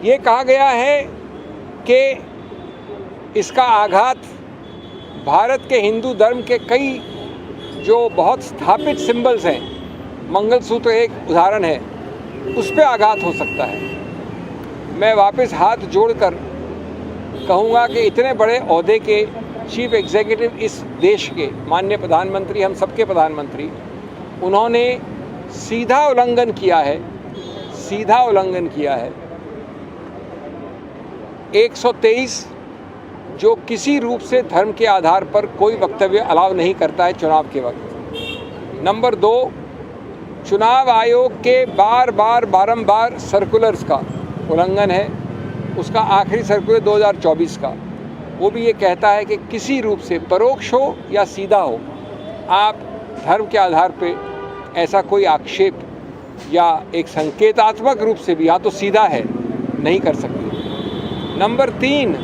ये कहा गया है कि इसका आघात भारत के हिंदू धर्म के कई जो बहुत स्थापित सिंबल्स हैं, मंगलसूत्र एक उदाहरण है, उस पर आघात हो सकता है। मैं वापस हाथ जोड़कर कहूँगा कि इतने बड़े ओहदे के चीफ एग्जीक्यूटिव इस देश के माननीय प्रधानमंत्री, हम सबके प्रधानमंत्री, उन्होंने सीधा उल्लंघन किया है 123 जो किसी रूप से धर्म के आधार पर कोई वक्तव्य अलाउ नहीं करता है चुनाव के वक्त। नंबर 2, चुनाव आयोग के बारंबार सर्कुलर्स का उल्लंघन है। उसका आखिरी सर्कुलर 2024 का, वो भी ये कहता है कि किसी रूप से परोक्ष हो या सीधा हो, आप धर्म के आधार पे ऐसा कोई आक्षेप या एक संकेतात्मक रूप से भी, यहाँ तो सीधा है, नहीं कर सकते। नंबर 3,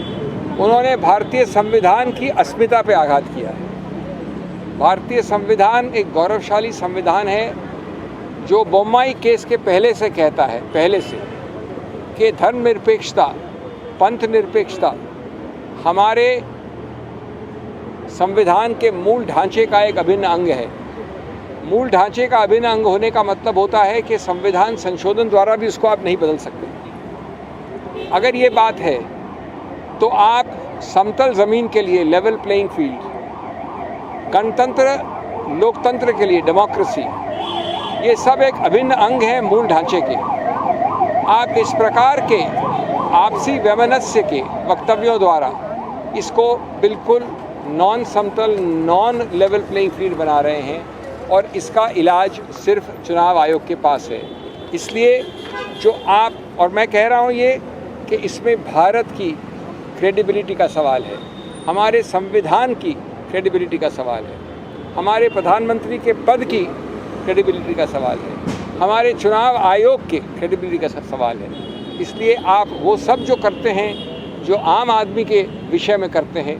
उन्होंने भारतीय संविधान की अस्मिता पे आघात किया है। भारतीय संविधान एक गौरवशाली संविधान है जो बोम्माई केस के पहले से कहता है, कि धर्मनिरपेक्षता, पंथ निरपेक्षता हमारे संविधान के मूल ढांचे का एक अभिन्न अंग है। मूल ढांचे का अभिन्न अंग होने का मतलब होता है कि संविधान संशोधन द्वारा भी उसको आप नहीं बदल सकते। अगर ये बात है तो आप समतल ज़मीन के लिए, लेवल प्लेइंग फील्ड, गणतंत्र, लोकतंत्र के लिए, डेमोक्रेसी, ये सब एक अभिन्न अंग है मूल ढांचे के। आप इस प्रकार के आपसी वैमनस्य के वक्तव्यों द्वारा इसको बिल्कुल नॉन समतल, नॉन लेवल प्लेइंग फील्ड बना रहे हैं और इसका इलाज सिर्फ चुनाव आयोग के पास है। इसलिए जो आप, और मैं कह रहा हूँ ये कि इसमें भारत की क्रेडिबिलिटी का सवाल है, हमारे संविधान की क्रेडिबिलिटी का सवाल है, हमारे प्रधानमंत्री के पद की क्रेडिबिलिटी का सवाल है, हमारे चुनाव आयोग के क्रेडिबिलिटी का सवाल है। इसलिए आप वो सब जो करते हैं, जो आम आदमी के विषय में करते हैं,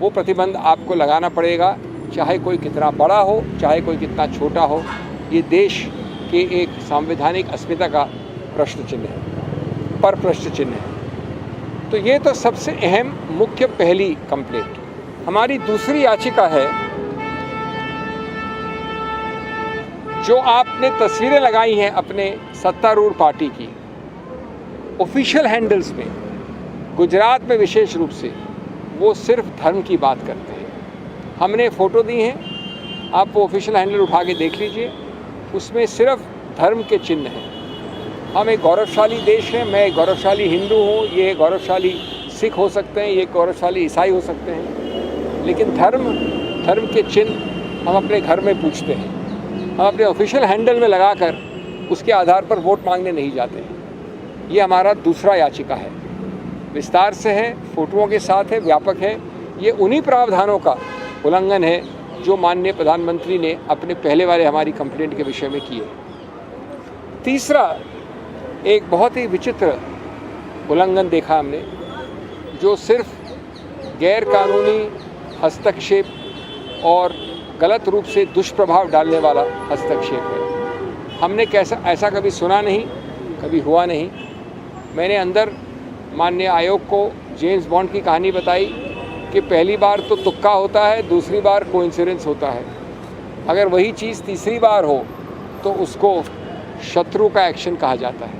वो प्रतिबंध आपको लगाना पड़ेगा, चाहे कोई कितना बड़ा हो, चाहे कोई कितना छोटा हो। ये देश के एक संवैधानिक अस्मिता का प्रश्न चिन्ह है, पर प्रश्न चिन्ह है। तो ये तो सबसे अहम मुख्य पहली कंप्लेंट। हमारी दूसरी याचिका है, जो आपने तस्वीरें लगाई हैं अपने सत्तारूढ़ पार्टी की ऑफिशियल हैंडल्स में, गुजरात में विशेष रूप से, वो सिर्फ धर्म की बात करते हैं। हमने फ़ोटो दी हैं, आप वो ऑफिशियल हैंडल उठा के देख लीजिए, उसमें सिर्फ धर्म के चिन्ह हैं। हम एक गौरवशाली देश हैं, मैं एक गौरवशाली हिंदू हूँ, ये गौरवशाली सिख हो सकते हैं, ये गौरवशाली ईसाई हो सकते हैं, लेकिन धर्म के चिन्ह हम अपने घर में पूछते हैं। हम अपने ऑफिशियल हैंडल में लगाकर उसके आधार पर वोट मांगने नहीं जाते हैं। ये हमारा दूसरा याचिका है, विस्तार से है, फोटोओं के साथ है, व्यापक है। ये उन्हीं प्रावधानों का उल्लंघन है जो माननीय प्रधानमंत्री ने अपने पहले वाले हमारी कंप्लेंट के विषय में किए। तीसरा, एक बहुत ही विचित्र उल्लंघन देखा हमने, जो सिर्फ गैर कानूनी हस्तक्षेप और गलत रूप से दुष्प्रभाव डालने वाला हस्तक्षेप है। हमने ऐसा कभी सुना नहीं, कभी हुआ नहीं। मैंने अंदर माननीय आयोग को जेम्स बॉन्ड की कहानी बताई कि पहली बार तो तुक्का होता है, दूसरी बार कोइंसिडेंस होता है, अगर वही चीज़ तीसरी बार हो तो उसको शत्रु का एक्शन कहा जाता है।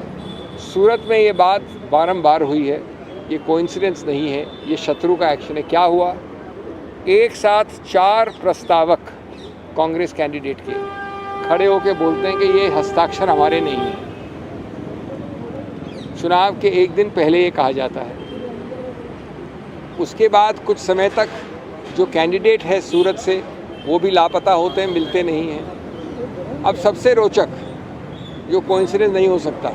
सूरत में ये बात बारंबार हुई है, ये कोइंसिडेंस नहीं है, ये शत्रु का एक्शन है। क्या हुआ, एक साथ 4 प्रस्तावक कांग्रेस कैंडिडेट के खड़े होकर बोलते हैं कि ये हस्ताक्षर हमारे नहीं हैं। चुनाव के एक दिन पहले ये कहा जाता है। उसके बाद कुछ समय तक जो कैंडिडेट है सूरत से, वो भी लापता होते हैं, मिलते नहीं हैं। अब सबसे रोचक, जो कोइंसिडेंस नहीं हो सकता,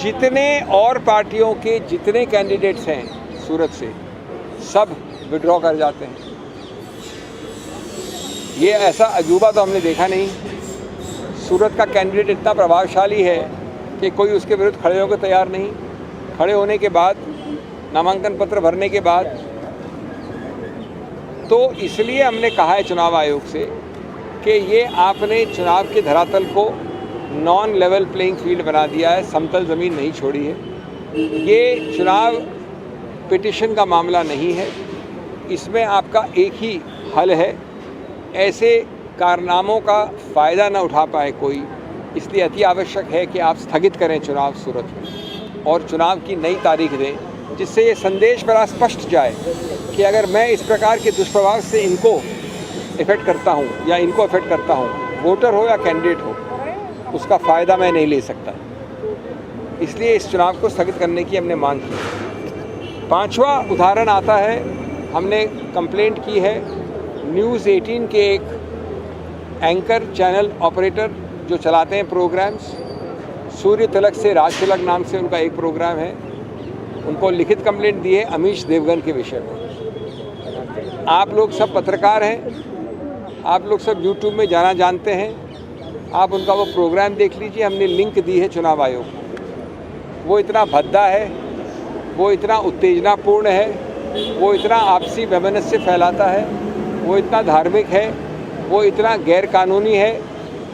जितने और पार्टियों के जितने कैंडिडेट्स हैं सूरत से, सब विड्रॉ कर जाते हैं। ये ऐसा अजूबा तो हमने देखा नहीं। सूरत का कैंडिडेट इतना प्रभावशाली है कि कोई उसके विरुद्ध खड़े होकर तैयार नहीं। खड़े होने के बाद, नामांकन पत्र भरने के बाद, तो इसलिए हमने कहा है चुनाव आयोग से कि ये आपने चुनाव के धरातल को नॉन लेवल प्लेइंग फील्ड बना दिया है, समतल ज़मीन नहीं छोड़ी है। ये चुनाव पिटिशन का मामला नहीं है, इसमें आपका एक ही हल है, ऐसे कारनामों का फ़ायदा न उठा पाए कोई, इसलिए अति आवश्यक है कि आप स्थगित करें चुनाव सूरत में और चुनाव की नई तारीख दें, जिससे ये संदेश बड़ा स्पष्ट जाए कि अगर मैं इस प्रकार के दुष्प्रभाव से इनको इफ़ेक्ट करता हूँ या इनको इफ़ेक्ट करता हूँ, वोटर हो या कैंडिडेट हो, उसका फ़ायदा मैं नहीं ले सकता। इसलिए इस चुनाव को स्थगित करने की हमने मांग की। पांचवा उदाहरण आता है, हमने कंप्लेंट की है न्यूज़ 18 के एक एंकर चैनल ऑपरेटर जो चलाते हैं प्रोग्राम्स, सूर्य तिलक से राज तिलक नाम से उनका एक प्रोग्राम है, उनको लिखित कंप्लेंट दी है अमीश देवगन के विषय में। आप लोग सब पत्रकार हैं, आप लोग सब यूट्यूब में जाना जानते हैं, आप उनका वो प्रोग्राम देख लीजिए। हमने लिंक दी है चुनाव आयोग को। वो इतना भद्दा है, वो इतना उत्तेजनापूर्ण है, वो इतना आपसी वैमनस्य फैलाता है, वो इतना धार्मिक है, वो इतना गैर कानूनी है,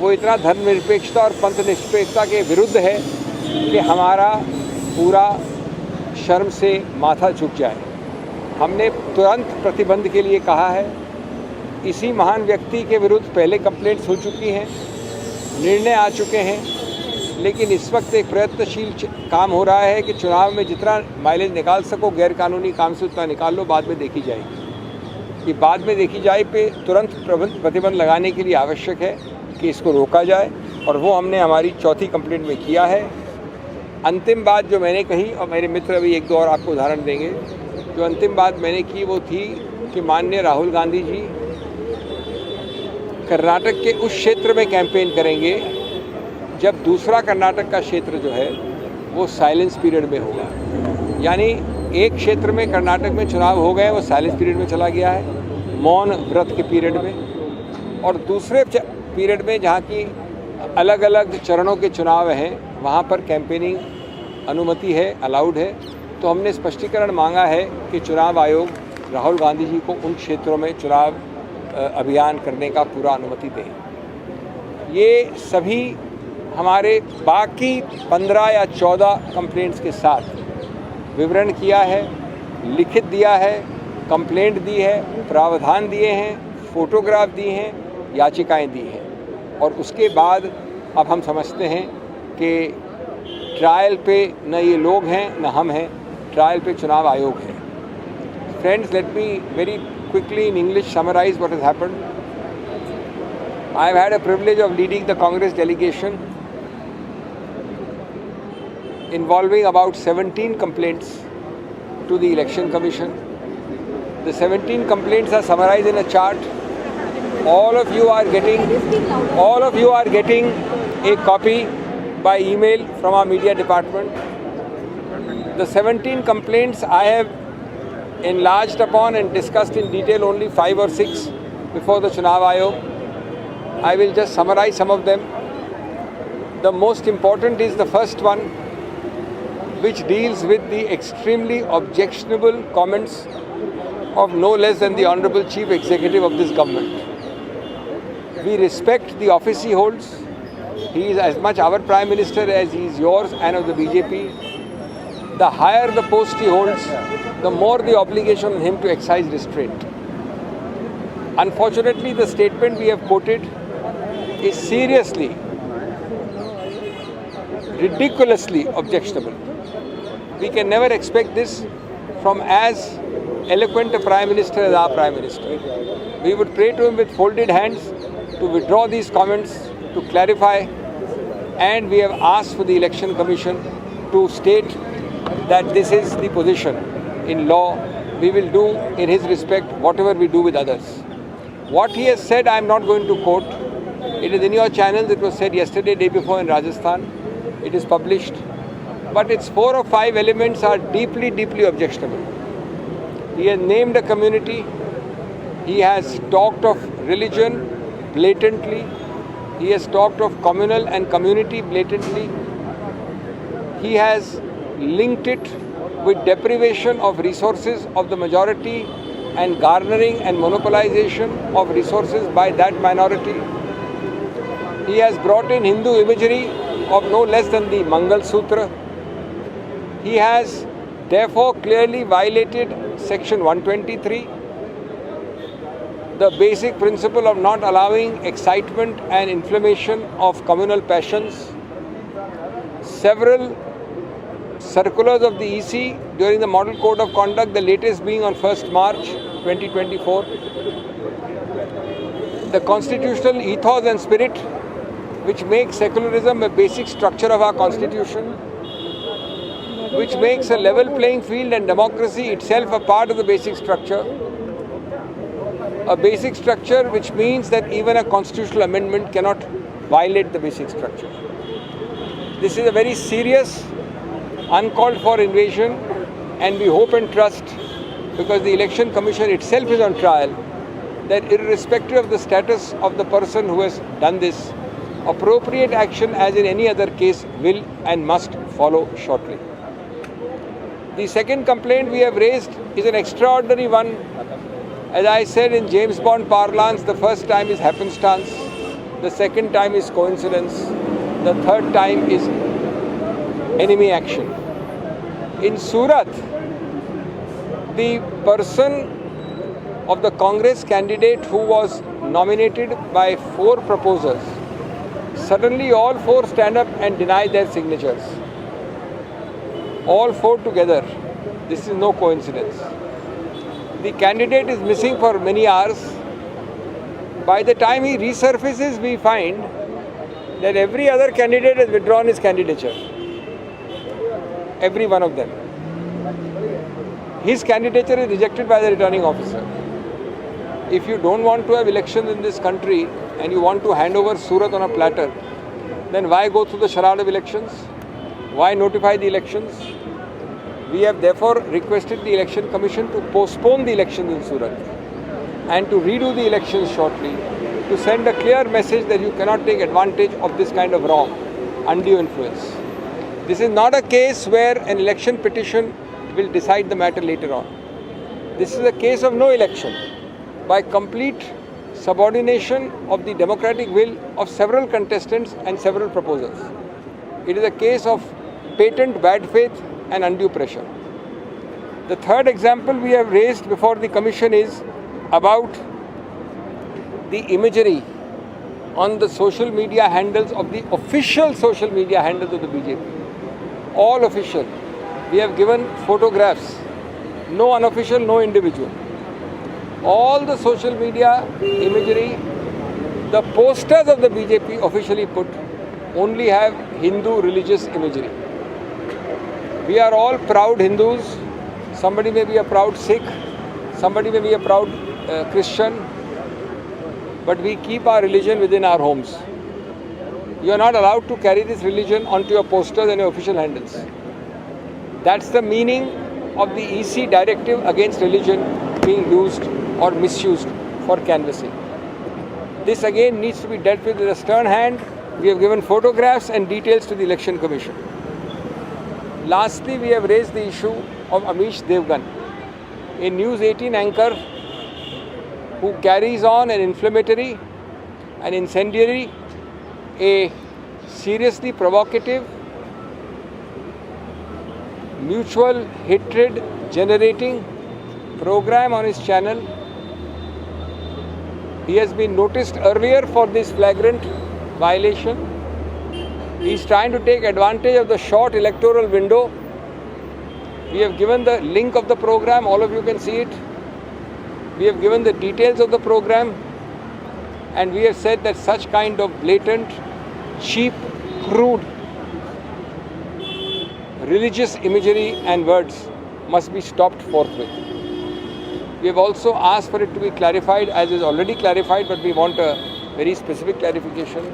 वो इतना धर्मनिरपेक्षता और पंथ निरपेक्षता के विरुद्ध है कि हमारा पूरा शर्म से माथा झुक जाए। हमने तुरंत प्रतिबंध के लिए कहा है। इसी महान व्यक्ति के विरुद्ध पहले कंप्लेंट्स हो चुकी हैं, निर्णय आ चुके हैं, लेकिन इस वक्त एक प्रयत्नशील काम हो रहा है कि चुनाव में जितना माइलेज निकाल सको गैर कानूनी काम से उतना निकाल लो, बाद में देखी जाएगी। कि बाद में देखी जाए पे तुरंत प्रतिबंध लगाने के लिए आवश्यक है कि इसको रोका जाए, और वो हमने हमारी चौथी कंप्लेंट में किया है। अंतिम बात जो मैंने कही, और मेरे मित्र अभी एक दो और आपको उदाहरण देंगे, जो अंतिम बात मैंने की वो थी कि माननीय राहुल गांधी जी कर्नाटक के उस क्षेत्र में कैंपेन करेंगे जब दूसरा कर्नाटक का क्षेत्र जो है वो साइलेंस पीरियड में होगा। यानी एक क्षेत्र में कर्नाटक में चुनाव हो गए, वो साइलेंस पीरियड में चला गया है, मौन व्रत के पीरियड में, और दूसरे पीरियड में जहाँ की अलग अलग चरणों के चुनाव हैं वहाँ पर कैंपेनिंग अनुमति है, अलाउड है। तो हमने स्पष्टीकरण मांगा है कि चुनाव आयोग राहुल गांधी जी को उन क्षेत्रों में चुनाव अभियान करने का पूरा अनुमति दें। ये सभी हमारे बाकी 15 या 14 कंप्लेंट्स के साथ विवरण किया है, लिखित दिया है, कंप्लेंट दी है, प्रावधान दिए हैं, फोटोग्राफ दिए हैं, याचिकाएं दी हैं, और उसके बाद अब हम समझते हैं कि ट्रायल पे न ये लोग हैं न हम हैं, ट्रायल पे चुनाव आयोग है। Friends, let me very quickly in English summarize what has happened. I have had a privilege of leading the Congress delegation involving about 17 complaints to the Election Commission. The 17 complaints are summarized in a chart. All of you are getting a copy by email from our media department. The 17 complaints I have enlarged upon and discussed in detail only 5 or 6 before the Chunav Ayog. I will just summarize some of them. The most important is the first one, which deals with the extremely objectionable comments of no less than the Honorable Chief Executive of this government. We respect the office he holds. He is as much our Prime Minister as he is yours and of the BJP. The higher the post he holds, the more the obligation on him to exercise restraint. Unfortunately, the statement we have quoted is seriously, ridiculously objectionable. We can never expect this from as eloquent a Prime Minister as our Prime Minister. We would pray to him with folded hands to withdraw these comments, to clarify, and we have asked for the Election Commission to state that this is the position. In law, we will do in his respect whatever we do with others. What he has said, I am not going to quote. It is in your channels. It was said yesterday, day before in Rajasthan. It is published. But its 4 or 5 elements are deeply, deeply objectionable. He has named a community. He has talked of religion blatantly. He has talked of communal and community blatantly. He has linked it with deprivation of resources of the majority and garnering and monopolization of resources by that minority. He has brought in Hindu imagery of no less than the Mangal Sutra. He has therefore clearly violated Section 123, the basic principle of not allowing excitement and inflammation of communal passions. Several circulars of the EC during the Model Code of Conduct, the latest being on 1st March 2024. The constitutional ethos and spirit which makes secularism a basic structure of our constitution, which makes a level playing field and democracy itself a part of the basic structure. A basic structure which means that even a constitutional amendment cannot violate the basic structure. This is a very serious, uncalled for invasion, and we hope and trust, because the Election Commission itself is on trial, that irrespective of the status of the person who has done this, appropriate action as in any other case will and must follow shortly. The second complaint we have raised is an extraordinary one. As I said in James Bond parlance, the first time is happenstance, the second time is coincidence, the third time is enemy action. In Surat, the person of the Congress candidate who was nominated by 4 proposers, suddenly all 4 stand up and deny their signatures. All 4 together. This is no coincidence. The candidate is missing for many hours. By the time he resurfaces, we find that every other candidate has withdrawn his candidature. Every one of them. His candidature is rejected by the returning officer. If you don't want to have elections in this country and you want to hand over Surat on a platter, then why go through the charade of elections? Why notify the elections? We have therefore requested the Election Commission to postpone the elections in Surat and to redo the elections shortly, to send a clear message that you cannot take advantage of this kind of wrong, undue influence. This is not a case where an election petition will decide the matter later on. This is a case of no election, by complete subordination of the democratic will of several contestants and several proposals. It is a case of patent bad faith and undue pressure. The third example we have raised before the Commission is about the imagery on the social media handles of the official social media handles of the BJP. All official. We have given photographs, no unofficial, no individual. All the social media imagery, the posters of the BJP officially put only have Hindu religious imagery. We are all proud Hindus. Somebody may be a proud Sikh, somebody may be a proud Christian, but we keep our religion within our homes. You are not allowed to carry this religion onto your posters and your official handles. That's the meaning of the EC directive against religion being used or misused for canvassing. This again needs to be dealt with a stern hand. We have given photographs and details to the Election Commission. Lastly, we have raised the issue of Amish Devgan, a News 18 anchor who carries on an inflammatory, an incendiary, a seriously provocative, mutual hatred generating program on his channel. He has been noticed earlier for this flagrant violation. He is trying to take advantage of the short electoral window. We have given the link of the program, all of you can see it. We have given the details of the program, and we have said that such kind of blatant, cheap, crude, religious imagery and words must be stopped forthwith. We have also asked for it to be clarified, as is already clarified, but we want a very specific clarification,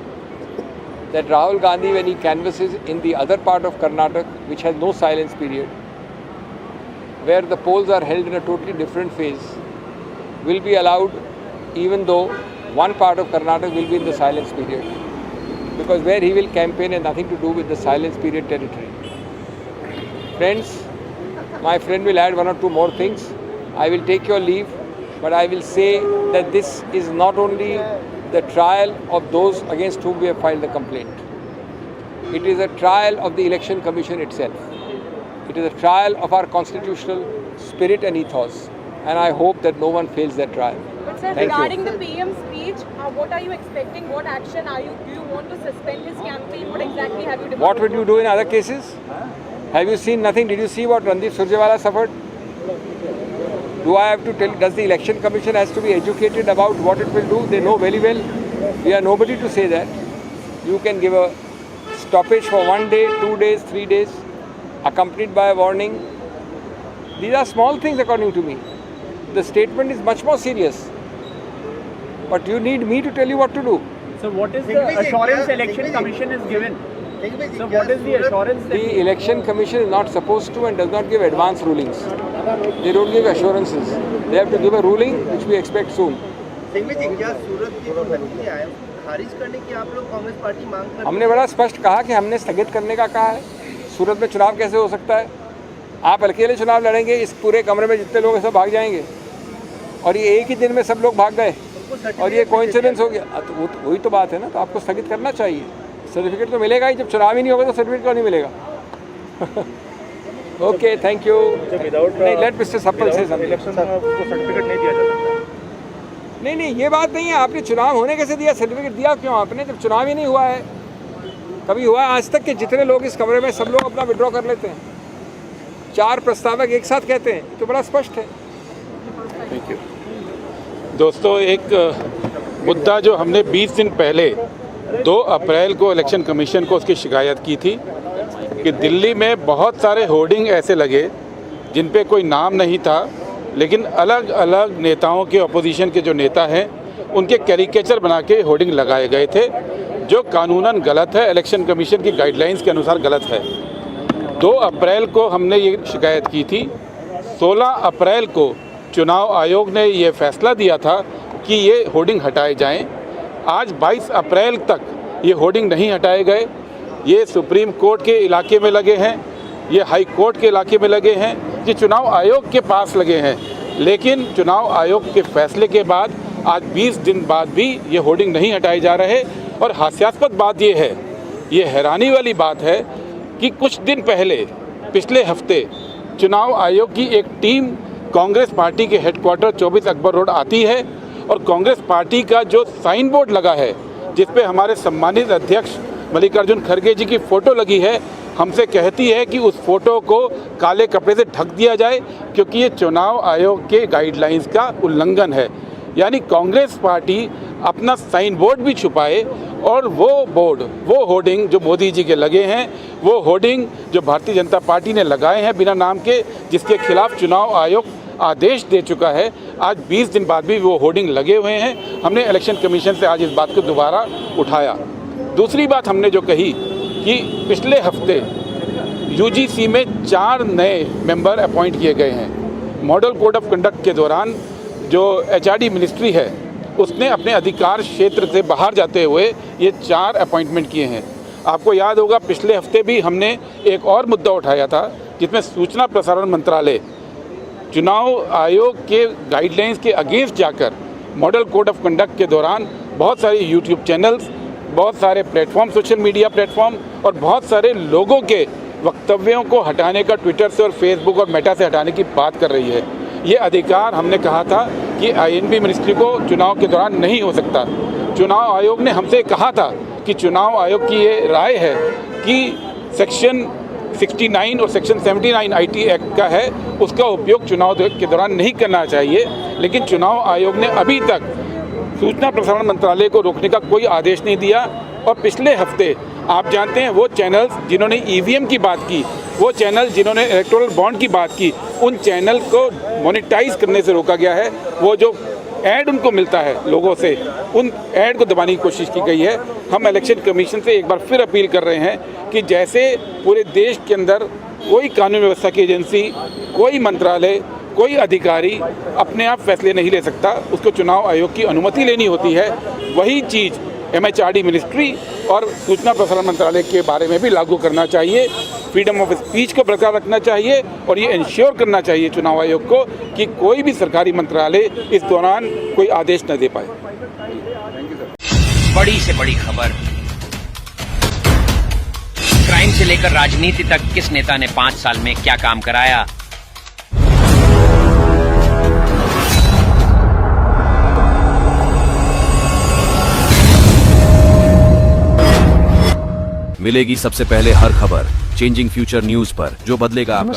that Rahul Gandhi, when he canvasses in the other part of Karnataka, which has no silence period, where the polls are held in a totally different phase, will be allowed, even though one part of Karnataka will be in the silence period, because where he will campaign has nothing to do with the silence period territory. Friends, my friend will add 1 or 2 more things. I will take your leave, but I will say that this is not only the trial of those against whom we have filed the complaint. It is a trial of the Election Commission itself. It is a trial of our constitutional spirit and ethos, and I hope that no one fails that trial. But sir, Thank regarding you. the PM speech, what are you expecting? What action are you? Do you want to suspend his campaign? What exactly have you demanded? What would you do in other cases? Have you seen nothing? Did you see what Randeep Surjewala suffered? Do I have to tell? Does the Election Commission has to be educated about what it will do? They know very well. We are nobody to say that. You can give a stoppage for 1 day, 2 days, 3 days, accompanied by a warning. These are small things according to me. The statement is much more serious. But you need me to tell you what to do. So what is the assurance Election Commission is given? So what is the assurance that The Election Commission is not supposed to and does not give advance rulings. They don't give assurances. They have to give a ruling which we expect soon. Singhvi जी, क्या सूरत की जो भर्ती है खारिज करने की आप लोग कांग्रेस पार्टी मांग कर? हमने बड़ा स्पष्ट कहा कि हमने स्थगित करने का कहा है। सूरत में चुनाव कैसे हो सकता है? आप अकेले चुनाव लड़ेंगे, इस पूरे कमरे में जितने लोग हैं सब भाग जाएंगे, और ये एक ही दिन में सब लोग भाग गए और ये कोइंसिडेंस हो गया। तो वही तो बात है ना, तो आपको स्थगित करना चाहिए। सर्टिफिकेट तो मिलेगा ही, जब चुनाव ही नहीं होगा तो सर्टिफिकेट क्यों नहीं मिलेगा? Okay, thank you. नहीं, लेट मिस्टर सप्पल से इलेक्शन को सर्टिफिकेट नहीं दिया जा सकता? नहीं, ये बात नहीं है। आपने चुनाव होने कैसे दिया? सर्टिफिकेट दिया क्यों आपने, जब चुनाव ही नहीं हुआ है? कभी हुआ आज तक कि जितने लोग इस कमरे में सब लोग अपना विड्रॉ कर लेते हैं? 4 प्रस्तावक एक साथ कहते हैं, तो बड़ा स्पष्ट है। Thank you. दोस्तों, एक मुद्दा जो हमने 20 दिन पहले 2 अप्रैल को इलेक्शन कमीशन को उसकी शिकायत की थी कि दिल्ली में बहुत सारे होर्डिंग ऐसे लगे जिन पे कोई नाम नहीं था, लेकिन अलग अलग नेताओं के, अपोजिशन के जो नेता हैं उनके कैरिकेचर बना के होर्डिंग लगाए गए थे, जो कानूनन गलत है, इलेक्शन कमीशन की गाइडलाइंस के अनुसार गलत है। 2 अप्रैल को हमने ये शिकायत की थी। 16 अप्रैल को चुनाव आयोग ने ये फैसला दिया था कि ये होर्डिंग हटाए जाएं। आज 22 अप्रैल तक ये होर्डिंग नहीं हटाए गए। ये सुप्रीम कोर्ट के इलाके में लगे हैं, ये हाई कोर्ट के इलाके में लगे हैं, ये चुनाव आयोग के पास लगे हैं, लेकिन चुनाव आयोग के फैसले के बाद आज 20 दिन बाद भी ये होर्डिंग नहीं हटाए जा रहे। और हास्यास्पद बात ये है, ये हैरानी वाली बात है कि कुछ दिन पहले, पिछले हफ्ते, चुनाव आयोग की एक टीम कांग्रेस पार्टी के हेडक्वार्टर 24 अकबर रोड आती है और कांग्रेस पार्टी का जो साइन बोर्ड लगा है जिस पे हमारे सम्मानित अध्यक्ष मल्लिकार्जुन खड़गे जी की फ़ोटो लगी है, हमसे कहती है कि उस फ़ोटो को काले कपड़े से ढक दिया जाए क्योंकि ये चुनाव आयोग के गाइडलाइंस का उल्लंघन है। यानी कांग्रेस पार्टी अपना साइन बोर्ड भी छुपाए और वो बोर्ड, वो होर्डिंग जो मोदी जी के लगे हैं, वो होर्डिंग जो भारतीय जनता पार्टी ने लगाए हैं बिना नाम के, जिसके खिलाफ चुनाव आयोग आदेश दे चुका है, आज 20 दिन बाद भी वो होर्डिंग लगे हुए हैं। हमने इलेक्शन कमीशन से आज इस बात को दोबारा उठाया। दूसरी बात हमने जो कही कि पिछले हफ्ते यूजीसी में 4 नए मेंबर अपॉइंट किए गए हैं। मॉडल कोड ऑफ कंडक्ट के दौरान जो एचआरडी मिनिस्ट्री है उसने अपने अधिकार क्षेत्र से बाहर जाते हुए ये 4 अपॉइंटमेंट किए हैं। आपको याद होगा पिछले हफ्ते भी हमने एक और मुद्दा उठाया था जिसमें सूचना प्रसारण मंत्रालय चुनाव आयोग के गाइडलाइंस के अगेंस्ट जाकर मॉडल कोड ऑफ कंडक्ट के दौरान बहुत सारे यूट्यूब चैनल्स, बहुत सारे प्लेटफॉर्म, सोशल मीडिया प्लेटफॉर्म और बहुत सारे लोगों के वक्तव्यों को हटाने का ट्विटर से और फेसबुक और मेटा से हटाने की बात कर रही है। ये अधिकार हमने कहा था कि आईएनबी मिनिस्ट्री को चुनाव के दौरान नहीं हो सकता। चुनाव आयोग ने हमसे कहा था कि चुनाव आयोग की ये राय है कि सेक्शन 69 और सेक्शन 79 आईटी एक्ट का है, उसका उपयोग चुनाव के दौरान नहीं करना चाहिए। लेकिन चुनाव आयोग ने अभी तक सूचना प्रसारण मंत्रालय को रोकने का कोई आदेश नहीं दिया। और पिछले हफ्ते आप जानते हैं वो चैनल्स जिन्होंने ईवीएम की बात की, वो चैनल जिन्होंने इलेक्टोरल बॉन्ड की बात की, उन चैनल को मोनेटाइज करने से रोका गया है। वो जो ऐड उनको मिलता है लोगों से, उन ऐड को दबाने की कोशिश की गई है। हम इलेक्शन कमीशन से एक बार फिर अपील कर रहे हैं कि जैसे पूरे देश के अंदर कोई कानून व्यवस्था की एजेंसी, कोई मंत्रालय, कोई अधिकारी अपने आप फैसले नहीं ले सकता, उसको चुनाव आयोग की अनुमति लेनी होती है, वही चीज़ एमएचआरडी मिनिस्ट्री और सूचना प्रसारण मंत्रालय के बारे में भी लागू करना चाहिए। फ्रीडम ऑफ स्पीच को बरकरार रखना चाहिए और ये इंश्योर करना चाहिए चुनाव आयोग को कि कोई भी सरकारी मंत्रालय इस दौरान कोई आदेश न दे पाए। बड़ी से बड़ी खबर, क्राइम से लेकर राजनीति तक किस नेता ने 5 साल में क्या काम कराया। मिलेगी सबसे पहले हर खबर चेंजिंग फ्यूचर न्यूज पर, जो बदलेगा आपका